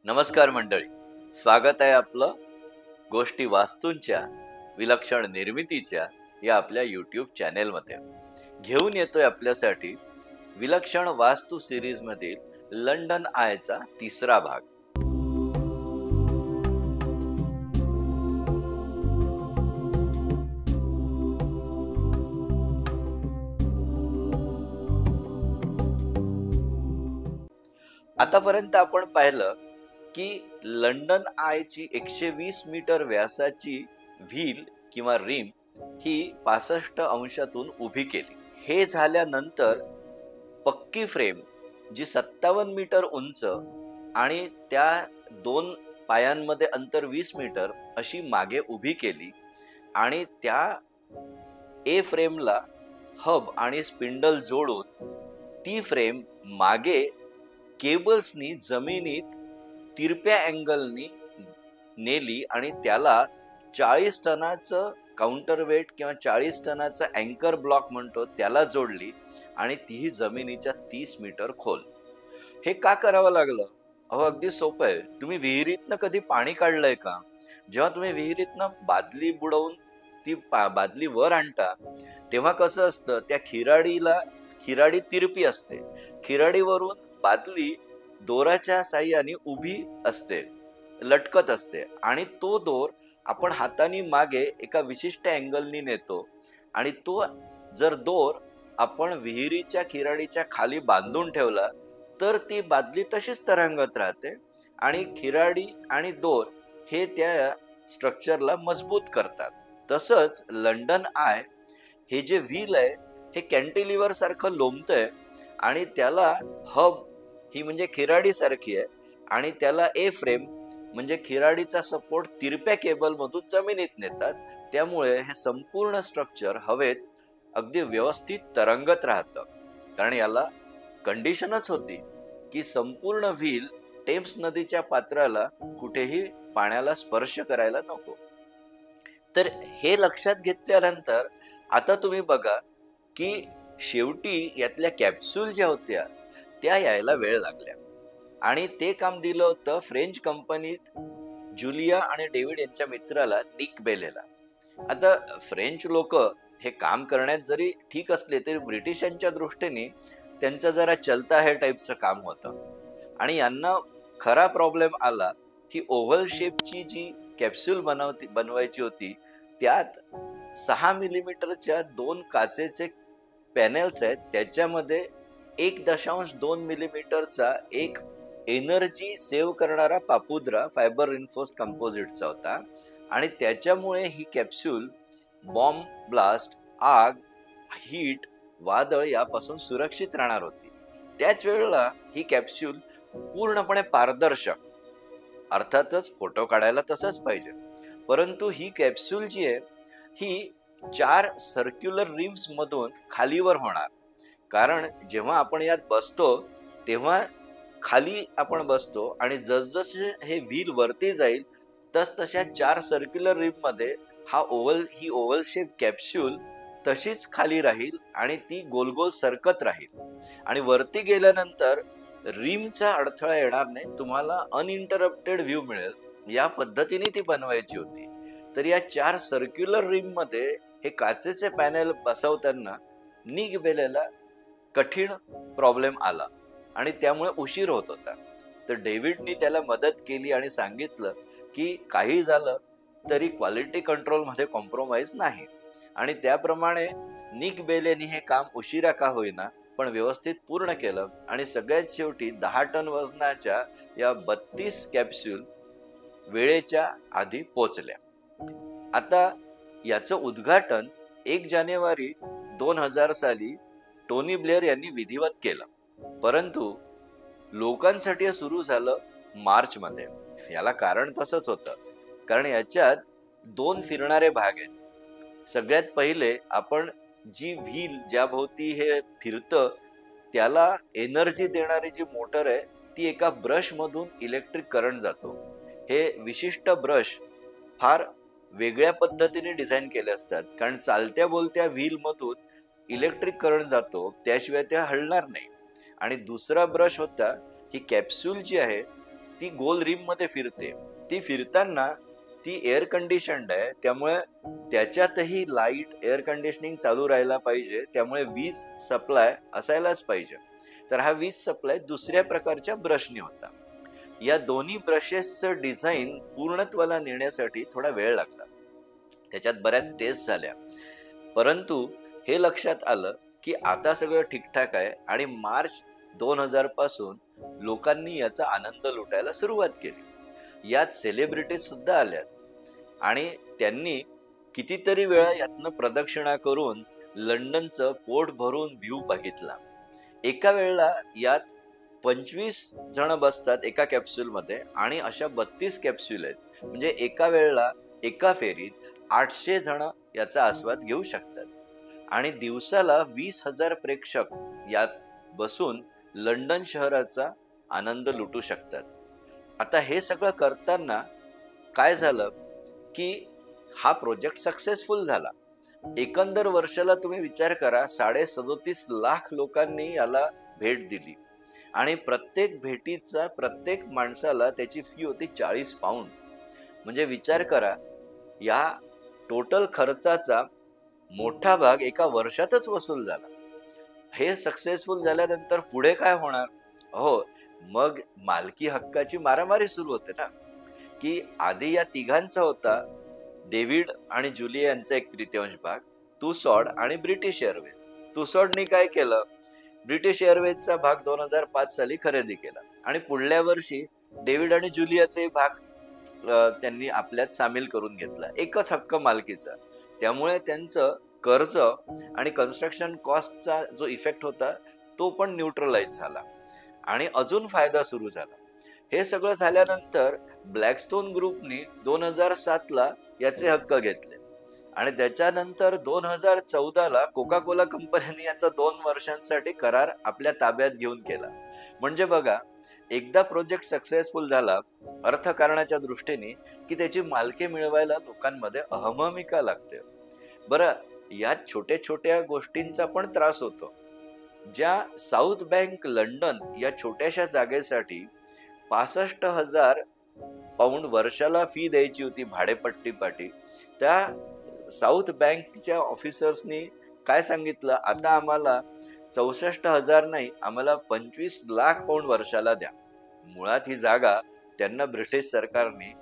नमस्कार मंडळी, स्वागत आहे आपलं गोष्टी वास्तूंच्या विलक्षण निर्मितीच्या या आपल्या यूट्यूब चॅनेलमध्ये. घेऊन येतोय आपल्यासाठी विलक्षण वास्तू सिरीज मधील लंडन आयचा तिसरा भाग. आतापर्यंत आपण पाहिलं की लंडन आयची 120 मीटर व्यासाची व्हील किंवा रिम ही 65 अंशातून उभी केली. हे झाल्यानंतर पक्की फ्रेम जी 57 मीटर उंच आणि त्या दोन पायांमध्ये अंतर 20 मीटर अशी मागे उभी केली आणि त्या ए फ्रेमला हब आणि स्पिंडल जोडून ती फ्रेम मागे केबल्सनी जमिनीत तिरप्या अँगलनी नेली आणि त्याला 40 टनाचं काउंटरवेट किंवा 40 टनाचं अँकर ब्लॉक म्हणतो त्याला जोडली आणि तीही जमिनीच्या 30 मीटर खोल. हे का करावं लागलं? अगदी सोपं आहे. तुम्ही विहिरीतनं कधी पाणी काढलंय का? जेव्हा तुम्ही विहिरीतनं बादली बुडवून ती बादली वर आणता तेव्हा कसं असतं, त्या खिराडी तिरपी असते. खिराडीवरून बादली दोराच्या साहाय्याने उभी असते, लटकत असते आणि तो दोर आपण हाताने मागे एका विशिष्ट अँगलनी नेतो आणि तो जर दोर आपण विहिरीच्या खिराडीच्या खाली बांधून ठेवला तर ती बादली तशीच तरंगत राहते आणि खिराडी आणि दोर हे त्या स्ट्रक्चरला मजबूत करतात. तसंच लंडन आय हे जे व्हील आहे हे कॅन्टिलिव्हर सारखं लोंबतंय आणि त्याला हब ही म्हणजे खिराडी सारखी आहे आणि त्याला ए फ्रेम म्हणजे खिराडीचा सपोर्ट तिरप्या केबल मधून जमिनीत नेतात. त्यामुळे हे संपूर्ण स्ट्रक्चर हवेत अगदी व्यवस्थित तरंगत राहतं. कारण याला कंडिशनच होती की संपूर्ण व्हील टेम्स नदीच्या पात्राला कुठेही पाण्याला स्पर्श करायला नको. तर हे लक्षात घेतल्यानंतर आता तुम्ही बघा की शेवटी यातल्या कॅप्सूल ज्या होत्या त्या यायला वेळ लागल्या आणि ते काम दिलं होतं फ्रेंच कंपनीत जुलिया आणि डेव्हिड यांच्या मित्राला निक बेलेला. आता फ्रेंच लोक हे काम करण्यात जरी ठीक असले तरी ब्रिटिशांच्या दृष्टीने त्यांचं जरा चलता है टाईपचं काम होतं आणि यांना खरा प्रॉब्लेम आला की ओव्हल शेपची जी कॅप्सूल बनवायची होती त्यात 6 मिलीमीटरच्या 2 काचेचे पॅनेल्स आहेत. त्याच्यामध्ये 1.2 मिलीमीटरचा एक एनर्जी सेव्ह करणारा पापुद्रा फायबर रिन्फोर्स्ड कंपोजिटचा होता आणि त्याच्यामुळे ही कॅप्सूल बॉम्ब ब्लास्ट, आग, हीट, वादळ यापासून सुरक्षित राहणार होती. त्याच वेळेला ही कॅप्सूल पूर्णपणे पारदर्शक, अर्थातच फोटो काढायला तसंच पाहिजे, परंतु ही कॅप्सूल जी आहे ही 4 सर्क्युलर रिम्स मधून खालीवर होणार. कारण जेव्हा आपण यात बसतो तेव्हा खाली आपण बसतो आणि जसजसे हे व्हील वरती जाईल तसतशा 4 सर्क्युलर रिम मध्ये ही ओव्हल शेप कॅप्सूल तशीच खाली राहील आणि ती गोल गोल सरकत राहील आणि वरती गेल्यानंतर रिमचा अडथळा येणार नाही, तुम्हाला अनइंटरप्टेड व्ह्यू मिळेल. या पद्धतीने ती बनवायची होती. तर या 4 सर्क्युलर रिम मध्ये हे काचेचे पॅनेल बसवताना निक बेलेला कठीण प्रॉब्लेम आला आणि त्यामुळे उशीर होत होता. तर डेव्हिडनी त्याला मदत केली आणि सांगितलं की काही झालं तरी क्वालिटी कंट्रोल मध्ये कॉम्प्रोमाइज नाही आणि त्याप्रमाणे निक बेलेनी हे काम उशिरा का होईना पण व्यवस्थित पूर्ण केलं आणि सगळ्यात शेवटी 10 टन वजनाच्या या 32 कॅप्सूल वेळेच्या आधी पोचल्या. आता याचं उद्घाटन 1 जानेवारी 2000 साली टोनी ब्लेअर यांनी विधिवत केलं, परंतु लोकांसाठी सुरू झालं मार्च मध्ये. याला कारण तसंच होतं, कारण याच्यात 2 फिरणारे भाग आहेत. सगळ्यात पहिले आपण जी व्हील ज्या भोवती हे फिरतं त्याला एनर्जी देणारी जी मोटर आहे ती एका ब्रश मधून इलेक्ट्रिक करंट जातो. हे विशिष्ट ब्रश फार वेगळ्या पद्धतीने डिझाईन केले असतात, कारण चालत्या बोलत्या व्हील मधून इलेक्ट्रिक करंट जातो त्याशिवाय त्या हलणार नाही. आणि दुसरा ब्रश होता ही कॅप्सूल जी आहे ती गोल रिम मध्ये फिरते. ती फिरताना ती एअर कंडिशन्ड आहे, त्यामुळे त्याच्यातही लाईट एअर कंडिशनिंग चालू राहायला पाहिजे, त्यामुळे वीज सप्लाय असायलाच पाहिजे. तर हा वीज सप्लाय दुसऱ्या प्रकारच्या ब्रशने होता. या दोन्ही ब्रशेसचं डिझाईन पूर्णत्वाला नेण्यासाठी थोडा वेळ लागला. त्याच्यात बऱ्याच टेस्ट झाल्या, परंतु हे लक्षात आलं की आता सगळं ठीकठाक आहे आणि मार्च 2000 पासून लोकांनी याचा आनंद लुटायला सुरुवात केली. यात सेलिब्रिटीज सुद्धा आल्यात आणि त्यांनी कितीतरी वेळा यातनं प्रदक्षिणा करून लंडनचं पोट भरून व्ह्यू बघितला. एका वेळेला यात 25 जण बसतात एका कॅप्सूलमध्ये आणि अशा 32 कॅप्सूल आहेत, म्हणजे एका वेळेला एका फेरीत 800 जण याचा आस्वाद घेऊ शकतात आणि दिवसाला 20,000 प्रेक्षक यात बसून लंडन शहराचा आनंद लुटू शकतात. आता हे सगळं करताना काय झालं की हा प्रोजेक्ट सक्सेसफुल झाला. एकंदर वर्षाला तुम्ही विचार करा, 37.5 लाख लोकांनी याला भेट दिली आणि प्रत्येक भेटीचा प्रत्येक माणसाला त्याची फी होती 40 पाऊंड. म्हणजे विचार करा, या टोटल खर्चाचा मोठा भाग एका वर्षातच वसूल झाला. हे सक्सेसफुल झाल्यानंतर पुढे काय होणार? हो, मग मालकी हक्काची मारामारी सुरू होते ना, की आधी या तिघांचा होता, डेव्हिड आणि जुलिया यांचा 1/3 भाग, तुसॉड आणि ब्रिटिश एअरवेज. तुसॉडनी काय केलं, ब्रिटिश एअरवेजचा भाग 2005 साली खरेदी केला आणि पुढल्या वर्षी डेव्हिड आणि जुलियाचे भाग त्यांनी आपल्यात सामील करून घेतला, एकच हक्क मालकीचा. त्यामुळे त्यांचं कर्ज आणि कन्स्ट्रक्शन कॉस्टचा जो इफेक्ट होता तो पण न्यूट्रलाइज झाला आणि अजून फायदा सुरू झाला. हे सगळं झाल्यानंतर ब्लॅकस्टोन ग्रुपनी 2007 ला याचे हक्क घेतले आणि त्याच्यानंतर 2014 कोका कोला कंपनीने याचा 2 वर्षांसाठी करार आपल्या ताब्यात घेऊन केला. म्हणजे बघा, एकदा प्रोजेक्ट सक्सेसफुल झाला अर्थकारणाच्या दृष्टीने की त्याची मालकी मिळवायला लोकांमध्ये अहममिका लागते. बरं, यात छोट्या छोट्या गोष्टींचा पण त्रास होतो. ज्या साऊथ बँक लंडन या छोट्याशा जागेसाठी 65,000 पाऊंड वर्षाला फी द्यायची होती भाडेपट्टीपाठी, त्या साऊथ बँकच्या ऑफिसर्सनी काय सांगितलं, आता आम्हाला 64,000 नाही, आम्हाला 25 लाख पाऊंड वर्षाला द्या. मुळात ही जागा त्यांना ब्रिटिश सरकारने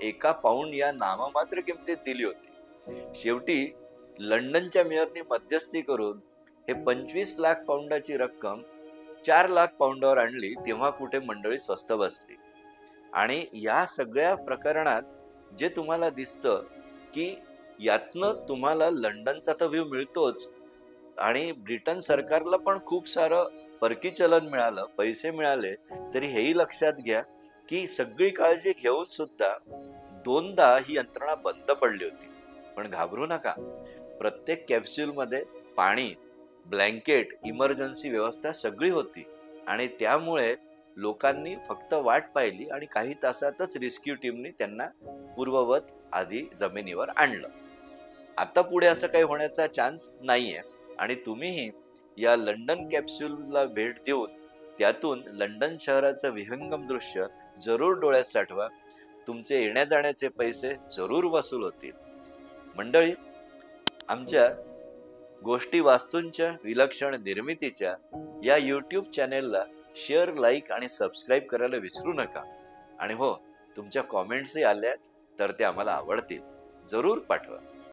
एका पाऊंड या नाममात्र किमतीत दिली होती. शेवटी लंडनच्या मेयरने मध्यस्थी करून हे 25 लाख पाऊंडाची रक्कम 4 लाख पाऊंडावर आणली. तेव्हा कुठे मंडळी स्वस्त बसली. आणि या सगळ्या प्रकरणात जे तुम्हाला दिसतं की यातनं तुम्हाला लंडनचा तर व्ह्यू मिळतोच आणि ब्रिटन सरकारला पण खूप सारं परकी चलन मिळालं, पैसे मिळाले, तरी हेही लक्षात घ्या की सगळी काळजी घेऊन सुद्धा 2दा ही यंत्रणा बंद पडली होती. पण घाबरू नका, प्रत्येक कॅप्सूलमध्ये पाणी, ब्लँकेट, इमर्जन्सी व्यवस्था सगळी होती आणि त्यामुळे लोकांनी फक्त वाट पाहिली आणि काही तासातच रेस्क्यू टीमने त्यांना पूर्ववत आधी जमिनीवर आणलं. आता पुढे असं काही होण्याचा चान्स नाहीये आणि तुम्हीही या लंडन कॅप्सूलला भेट देऊन त्यातून लंडन शहराचं विहंगम दृश्य जरूर डोळ्यात साठवा. तुमचे येण्या जाण्याचे पैसे जरूर वसूल होतील. मंडळी, आमच्या गोष्टी वास्तूंच्या विलक्षण निर्मितीच्या या YouTube चॅनेलला शेअर, लाईक आणि सबस्क्राईब करायला विसरू नका. आणि हो, तुमच्या कॉमेंट्सही आल्या तर ते आम्हाला आवडतील, जरूर पाठवा.